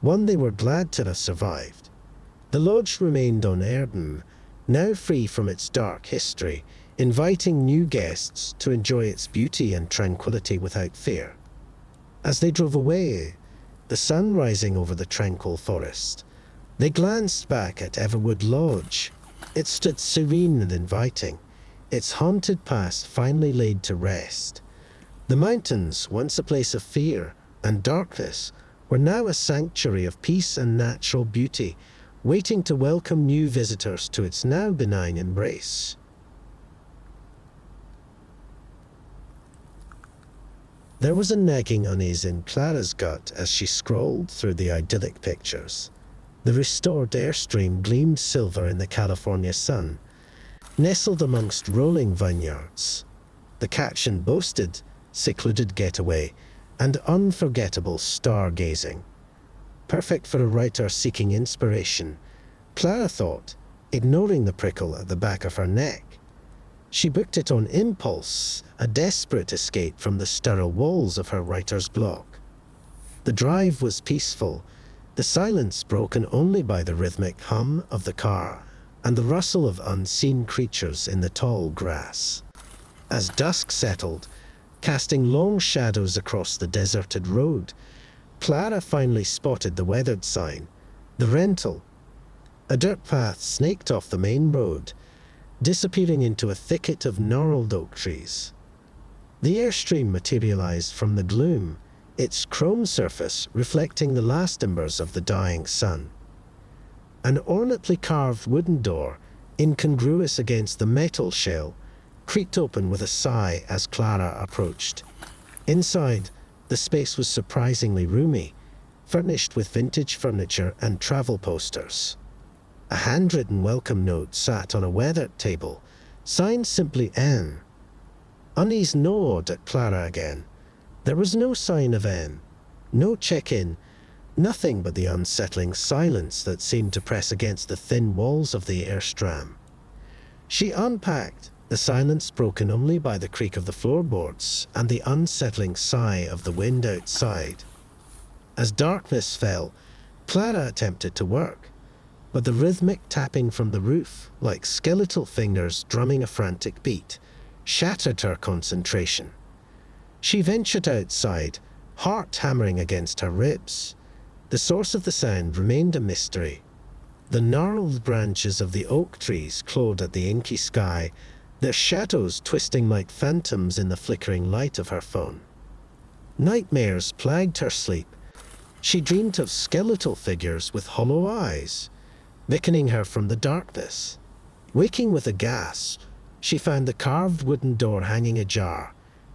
one they were glad to have survived. The lodge remained on Airstream, now free from its dark history, inviting new guests to enjoy its beauty and tranquility without fear. As they drove away, the sun rising over the tranquil forest, they glanced back at Everwood Lodge. It stood serene and inviting, its haunted past finally laid to rest. The mountains, once a place of fear and darkness, were now a sanctuary of peace and natural beauty, waiting to welcome new visitors to its now benign embrace. There was a nagging unease in Clara's gut as she scrolled through the idyllic pictures. The restored Airstream gleamed silver in the California sun, nestled amongst rolling vineyards. The caption boasted secluded getaway and unforgettable stargazing. Perfect for a writer seeking inspiration, Clara thought, ignoring the prickle at the back of her neck. She booked it on impulse, a desperate escape from the sterile walls of her writer's block. The drive was peaceful, the silence broken only by the rhythmic hum of the car and the rustle of unseen creatures in the tall grass. As dusk settled, casting long shadows across the deserted road, Clara finally spotted the weathered sign, "The Rental." A dirt path snaked off the main road, disappearing into a thicket of gnarled oak trees. The Airstream materialized from the gloom, its chrome surface reflecting the last embers of the dying sun. An ornately carved wooden door, incongruous against the metal shell, creaked open with a sigh as Clara approached. Inside, the space was surprisingly roomy, furnished with vintage furniture and travel posters. A handwritten welcome note sat on a weathered table, signed simply M. Unease gnawed at Clara again. There was no sign of M, no check-in, nothing but the unsettling silence that seemed to press against the thin walls of the Airstream. She unpacked, the silence broken only by the creak of the floorboards and the unsettling sigh of the wind outside. As darkness fell, Clara attempted to work, but the rhythmic tapping from the roof, like skeletal fingers drumming a frantic beat, shattered her concentration. She ventured outside, heart hammering against her ribs. The source of the sound remained a mystery. The gnarled branches of the oak trees clawed at the inky sky, their shadows twisting like phantoms in the flickering light of her phone. Nightmares plagued her sleep. She dreamed of skeletal figures with hollow eyes, beckoning her from the darkness. Waking with a gasp, she found the carved wooden door hanging ajar,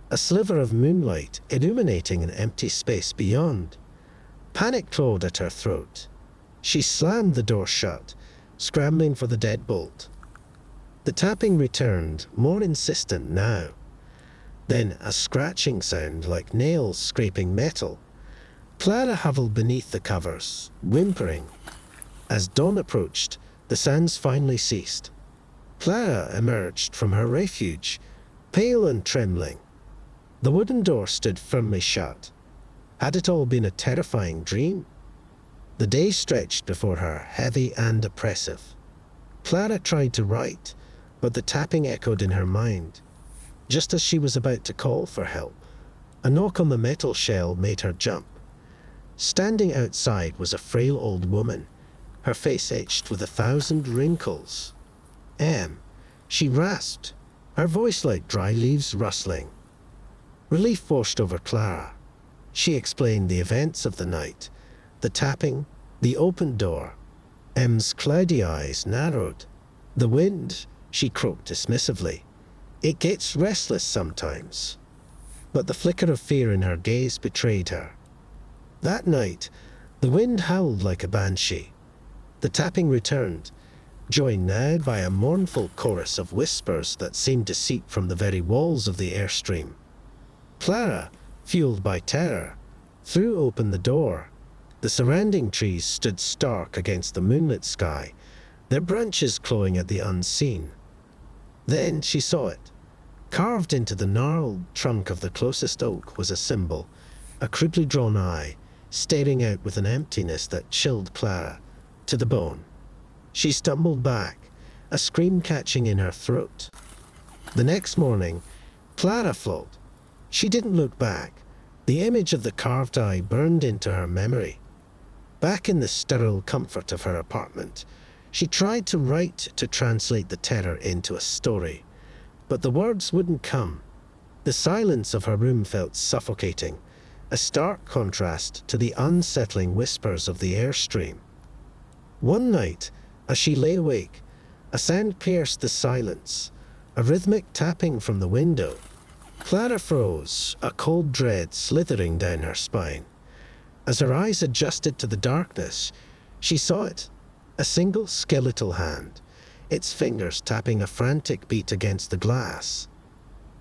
a sliver of moonlight illuminating an empty space beyond. Panic clawed at her throat. She slammed the door shut, scrambling for the deadbolt. The tapping returned, more insistent now. Then a scratching sound like nails scraping metal. Clara huddled beneath the covers, whimpering. As dawn approached, the sounds finally ceased. Clara emerged from her refuge, pale and trembling. The wooden door stood firmly shut. Had it all been a terrifying dream? The day stretched before her, heavy and oppressive. Clara tried to write, but the tapping echoed in her mind. Just as she was about to call for help, a knock on the metal shell made her jump. Standing outside was a frail old woman, her face etched with 1,000 wrinkles. "M," she rasped, her voice like dry leaves rustling. Relief washed over Clara. She explained the events of the night, the tapping, the open door. M's cloudy eyes narrowed. "The wind," she croaked dismissively. "It gets restless sometimes." But the flicker of fear in her gaze betrayed her. That night, the wind howled like a banshee. The tapping returned, joined now by a mournful chorus of whispers that seemed to seep from the very walls of the Airstream. Clara, fueled by terror, threw open the door. The surrounding trees stood stark against the moonlit sky, their branches clawing at the unseen. Then she saw it. Carved into the gnarled trunk of the closest oak was a symbol, a crudely drawn eye, staring out with an emptiness that chilled Clara to the bone. She stumbled back, a scream catching in her throat. The next morning, Clara flowed. She didn't look back. The image of the carved eye burned into her memory. Back in the sterile comfort of her apartment, she tried to write to translate the terror into a story, but the words wouldn't come. The silence of her room felt suffocating, a stark contrast to the unsettling whispers of the Airstream. One night, as she lay awake, a sound pierced the silence, a rhythmic tapping from the window. Clara froze, a cold dread slithering down her spine. As her eyes adjusted to the darkness, she saw it, a single skeletal hand, its fingers tapping a frantic beat against the glass.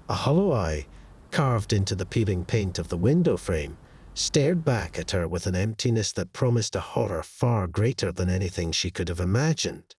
A hollow eye, carved into the peeling paint of the window frame, stared back at her with an emptiness that promised a horror far greater than anything she could have imagined.